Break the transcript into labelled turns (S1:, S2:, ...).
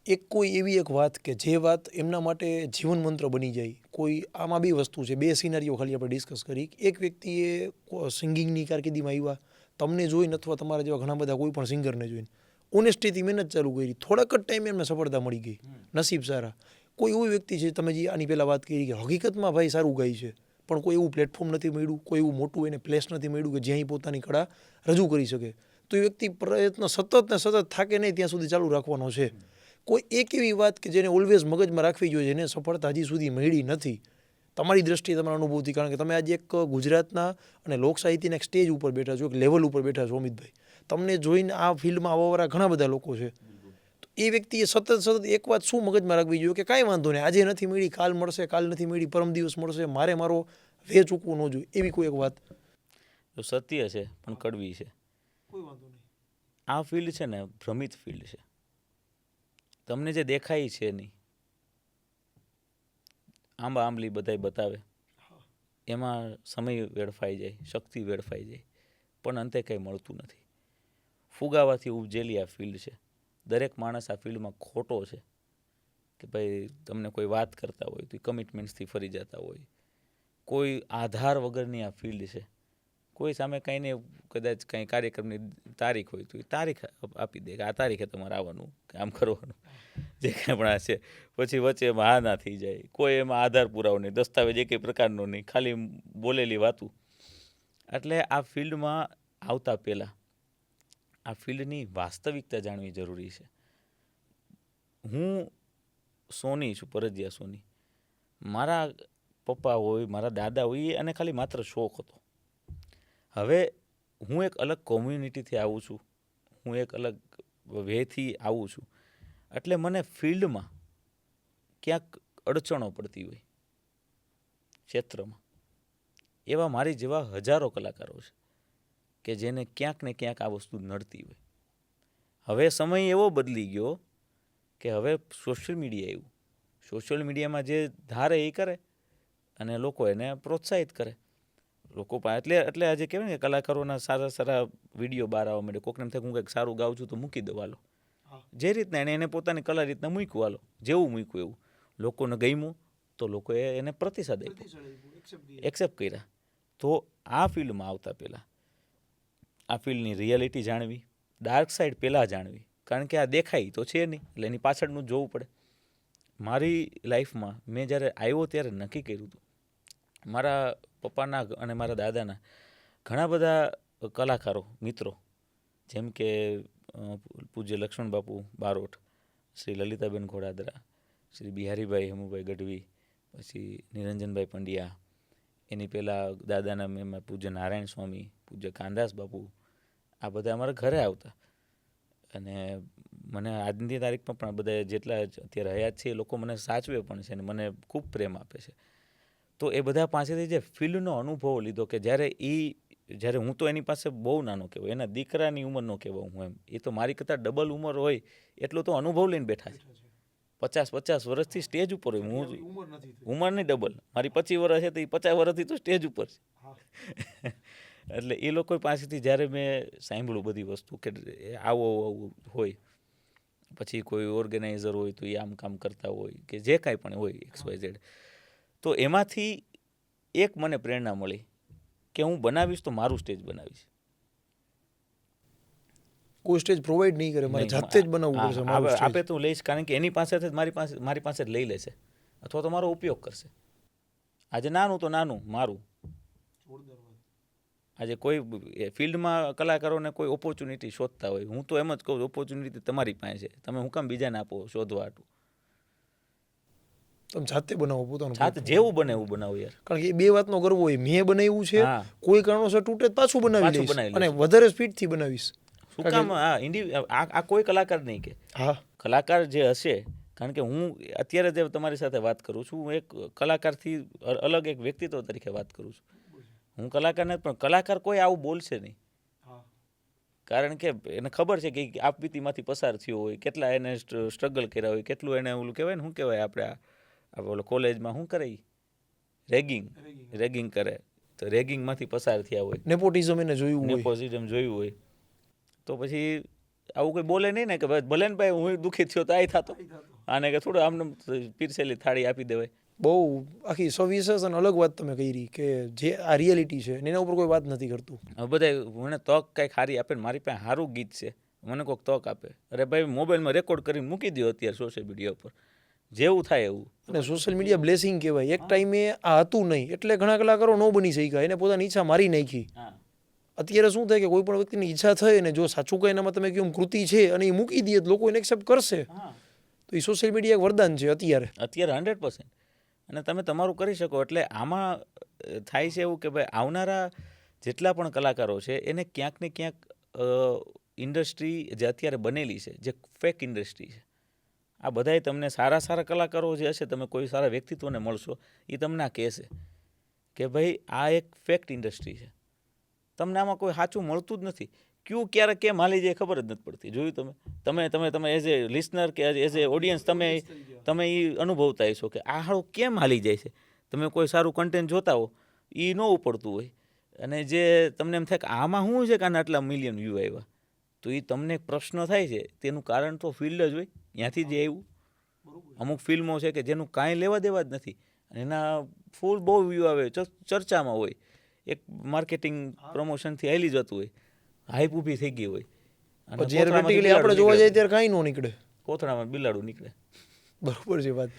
S1: એક કોઈ એવી એક વાત કે જે વાત એમના માટે જીવન મંત્ર બની જાય. કોઈ આમાં બી વસ્તુ છે, 2 સિનારીઓ ખાલી આપણે ડિસ્કસ કરી. એક વ્યક્તિએ સિંગિંગની કારકિર્દીમાં આવ્યા, તમને જોઈને અથવા તમારા જેવા ઘણા બધા કોઈ પણ સિંગરને જોઈને ઓનેસ્ટીથી મહેનત ચાલુ કરી, થોડાક જ ટાઈમે એમને સફળતા મળી ગઈ, નસીબ સારા. કોઈ એવું વ્યક્તિ છે, તમે જે આની પહેલાં વાત કરી કે હકીકતમાં ભાઈ સારું ગાય છે, પણ કોઈ એવું પ્લેટફોર્મ નથી મળ્યું, કોઈ એવું મોટું એને પ્લેસ નથી મળ્યું કે જ્યાં એ પોતાની કળા રજૂ કરી શકે. તો એ વ્યક્તિ પ્રયત્ન સતત ને સતત થાકે નહીં ત્યાં સુધી ચાલુ રાખવાનો છે. કોઈ એક એવી વાત કે જેને ઓલવેઝ મગજમાં રાખવી જોઈએ, જેને સફળતા હજી સુધી મળી નથી તમારી દ્રષ્ટિએ, તમારા અનુભવથી, કારણ કે તમે આજે એક ગુજરાતના અને લોક સાહિત્યના એક સ્ટેજ ઉપર બેઠા છો, એક લેવલ ઉપર બેઠા છો અમિતભાઈ. તમને જોઈને આ ફિલ્ડમાં આવવાવાળા ઘણા બધા લોકો છે. તો એ વ્યક્તિએ સતત એક વાત શું મગજમાં રાખવી જોઈએ કે કાંઈ વાંધો નહીં, આજે નથી મળી કાલ મળશે, કાલ નથી મળી પરમ દિવસ મળશે, મારે મારો વે ચૂકવું ન જોઈએ, એવી કોઈ એક વાત.
S2: તો સત્ય છે પણ કડવી છે.
S1: કોઈ વાંધો નહીં.
S2: આ ફિલ્ડ છે ને ભ્રમિત ફિલ્ડ છે. તમને જે દેખાય છે નહીં, આંબા આંબલી બધાય બતાવે, એમાં સમય વેડફાઈ જાય, શક્તિ વેડફાઈ જાય, પણ અંતે કંઈ મળતું નથી. ફુગાવાથી ઉપજેલી આ ફિલ્ડ છે. દરેક માણસ આ ફિલ્ડમાં ખોટો છે કે ભાઈ તમને કોઈ વાત કરતા હોય તો એ કમિટમેન્ટ્સથી ફરી જતા હોય. કોઈ આધાર વગરની આ ફિલ્ડ છે. કોઈ સામે કંઈને કદાચ કંઈ કાર્યક્રમની તારીખ હોય તો એ તારીખ આપી દે કે આ તારીખે તમારે આવવાનું, કે આમ કરવાનું, જે કાંઈ પણ આ છે. પછી વચ્ચે એમાં હા ના થઈ જાય. કોઈ એમાં આધાર પુરાવો નહીં, દસ્તાવેજ એકેય પ્રકારનો નહીં, ખાલી બોલેલી વાતું. એટલે આ ફિલ્ડમાં આવતા પહેલાં આ ફિલ્ડની વાસ્તવિકતા જાણવી જરૂરી છે. હું સોની છું, પરજીયા સોની. મારા પપ્પા હોય, મારા દાદા હોય, અને ખાલી માત્ર શોખ હતો. હવે હું એક અલગ કોમ્યુનિટીથી આવું છું, હું એક અલગ વેથી આવું છું, એટલે મને ફિલ્ડમાં ક્યાંક અડચણો પડતી હોય ક્ષેત્રમાં. એવા મારી જેવા હજારો કલાકારો છે કે જેને ક્યાંક ને ક્યાંક આ વસ્તુ નડતી હોય. હવે સમય એવો બદલી ગયો કે હવે સોશિયલ મીડિયા આવ્યું. સોશિયલ મીડિયામાં જે ધારે એ કરે અને લોકો એને પ્રોત્સાહિત કરે. લોકો એટલે આજે કહેવાય ને કલાકારોના સારા સારા વિડીયો બહાર આવવા માંડે. કોકને એમ થાય હું કંઈક સારું ગાઉં છું તો મૂકી દઉં હાલો. જે રીતના એને પોતાની કલા રીતના મૂક્યું હાલો, જેવું મૂક્યું એવું. લોકોને ગમ્યું તો લોકોએ એને પ્રતિસાદ આપ્યો, એક્સેપ્ટ કર્યા. તો આ ફિલ્ડમાં આવતા પહેલાં આ ફિલ્ડની રિયાલિટી જાણવી, ડાર્ક સાઈડ પહેલાં જાણવી, કારણ કે આ દેખાય તો છે નહીં, એટલે એની પાછળનું જ જોવું પડે. મારી લાઈફમાં મેં જ્યારે આવ્યો ત્યારે નક્કી કર્યું હતું, મારા પપ્પાના અને મારા દાદાના ઘણા બધા કલાકારો મિત્રો, જેમ કે પૂજ્ય લક્ષ્મણ બાપુ બારોટ, શ્રી લલિતાબેન ઘોડાદરા, શ્રી બિહારીભાઈ હેમુભાઈ ગઢવી, પછી નિરંજનભાઈ પંડ્યા, એની પહેલાં દાદાના મેં પૂજ્ય નારાયણ સ્વામી, પૂજ્ય કાનદાસ બાપુ, આ બધા અમારા ઘરે આવતા. અને મને આજની તારીખમાં પણ બધા જેટલા અત્યારે હયાત છે એ લોકો મને સાચવે પણ છે અને મને ખૂબ પ્રેમ આપે છે. તો એ બધા પાસેથી જે ફિલ્ડનો અનુભવ લીધો કે જ્યારે હું તો એની પાસે બહુ નાનો કહેવાય, એના દીકરાની ઉંમરનો કહેવાય હું એમ. એ તો મારી કરતાં ડબલ ઉંમર હોય એટલો તો અનુભવ લઈને બેઠા છે. 50 વર્ષથી સ્ટેજ ઉપર હોય. હું ઉંમર નહીં ડબલ, મારી 25 વર્ષ છે તો એ 50 વર્ષથી તો સ્ટેજ ઉપર છે. એટલે એ લોકો પાસેથી જ્યારે મેં સાંભળ્યું બધી વસ્તુ કે આવું હોય, પછી કોઈ ઓર્ગેનાઇઝર હોય તો એ આમ કામ કરતા હોય કે જે કાંઈ પણ હોય XYZ, તો એમાંથી એક મને પ્રેરણા મળી કે હું બનાવીશ તો મારું સ્ટેજ બનાવીશ.
S1: કોઈ સ્ટેજ પ્રોવાઈડ નહીં કરે, મારે જાતે જ બનાવવું પડશે મારું સ્ટેજ.
S2: આપે તો હું લઈશ, કારણ કે એની પાસેથી મારી પાસે જ લઈ લેશે અથવા તો મારો ઉપયોગ કરશે. આજે નાનું તો નાનું મારું. આજે કોઈ ફિલ્ડમાં કલાકારોને કોઈ ઓપોર્ચ્યુનિટી શોધતા હોય, હું તો એમ જ કહું ઓપોર્ચ્યુનિટી તમારી પાસે છે, તમે હું કામ બીજાને આપો શોધવા હાટું.
S1: તમે જાતે બનાવો પોતાનું.
S2: જાતે જેવું બને એવું બનાવો યાર.
S1: કારણ કે એ બે વાતનો ગર્વ હોય, મેં બનાવ્યું છે, કોઈ કારણોસર તૂટે પાછું બનાવી લઈશ અને વધારે સ્પીડથી બનાવીશ.
S2: શું કામ આ કોઈ કલાકાર નહીં કે કલાકાર જે હશે, કારણ કે હું અત્યારે જે તમારી સાથે વાત કરું છું, હું એક કલાકારથી અલગ એક વ્યક્તિત્વ તરીકે વાત કરું છું. હું કલાકાર નથી, પણ કલાકાર કોઈ આવું બોલશે નહીં, કારણ કે એને ખબર છે કે આપવીતીમાંથી પસાર થયો હોય, કેટલા એને સ્ટ્રગલ કર્યા હોય, કેટલું એને ઓલું કહેવાય ને શું કહેવાય આપણે ઓલો કોલેજમાં શું કરે રેગિંગ કરે, તો રેગિંગમાંથી પસાર થયા હોય,
S1: નેપોટિઝમ એને જોયું હોય,
S2: નેપોટિઝમ જોયું હોય, તો પછી આવું કોઈ બોલે નહીં ને કે ભાઈ ભલે ને ભાઈ હું દુઃખી થયો તો આ થતો, આને કે થોડું આમને પીરસેલી થાળી આપી દેવાય.
S1: બહુ આખી સવિશેષ અને અલગ વાત તમે કરી કે જે આ રિયાલિટી છે એના ઉપર કોઈ વાત નથી કરતું.
S2: હવે બધા મને તક કંઈક સારી આપે ને મારી પાસે સારું ગીત છે મને કોઈક તક આપે, અરે ભાઈ મોબાઈલમાં રેકોર્ડ કરીને મૂકી દો અત્યારે સોશિયલ મીડિયા ઉપર, જેવું થાય એવું.
S1: અને સોશિયલ મીડિયા બ્લેસિંગ કહેવાય. એક ટાઈમે આ હતું નહીં એટલે ઘણા કલાકારો ન બની શક્યા, એને પોતાની ઈચ્છા મારી નાખી. અત્યારે શું થાય કે કોઈ પણ વ્યક્તિની ઈચ્છા થઈ અને જો સાચું કંઈ એનામાં તમે કેવું કૃતિ છે અને એ મૂકી દઈએ તો લોકો એને એક્સેપ્ટ કરશે, તો એ સોશિયલ મીડિયા એક વરદાન છે અત્યારે.
S2: 100%. અને તમે તમારું કરી શકો. એટલે આમાં થાય છે એવું કે ભાઈ આવનારા જેટલા પણ કલાકારો છે એને ક્યાંક ને ક્યાંક ઇન્ડસ્ટ્રી જે અત્યારે બનેલી છે જે ફેક ઇન્ડસ્ટ્રી છે, આ બધાય તમને સારા સારા કલાકારો જે હશે, તમે કોઈ સારા વ્યક્તિત્વને મળશો એ તમને આ કહેશે કે ભાઈ આ એક ફેક્ટ ઇન્ડસ્ટ્રી છે, તમને આમાં કોઈ સાચું મળતું જ નથી. ક્યું ક્યારે કેમ હાલી જાય ખબર જ નથી પડતી. જોયું તમે એઝ એ લિસનર કે એઝ એ ઓડિયન્સ તમે એ અનુભવતા હશો કે આ હાળું કેમ હાલી જાય છે. તમે કોઈ સારું કન્ટેન્ટ જોતા હો એ ન ઉપડતું હોય અને જે તમને એમ થાય કે આમાં શું છે કે આના આટલા મિલિયન વ્યૂ આવ્યા, તો એ તમને એક પ્રશ્ન થાય છે. તેનું કારણ તો ફિલ્ડ જ હોય, ત્યાંથી જ આવ્યું. અમુક ફિલ્મો છે કે જેનું કાંઈ લેવા દેવા જ નથી અને એના ફૂલ બહુ વ્યૂ આવે, ચર્ચામાં હોય, એક માર્કેટિંગ પ્રમોશનથી હાલી જતું હોય, હાઈપ ઊભી થઈ ગઈ હોય, અને
S1: જ્યારે પ્રેક્ટિકલી આપણે જોવા જઈએ ત્યારે કાંઈ ન નીકળે,
S2: કોથળામાં બિલાડું નીકળે.
S1: બરોબર છે વાત.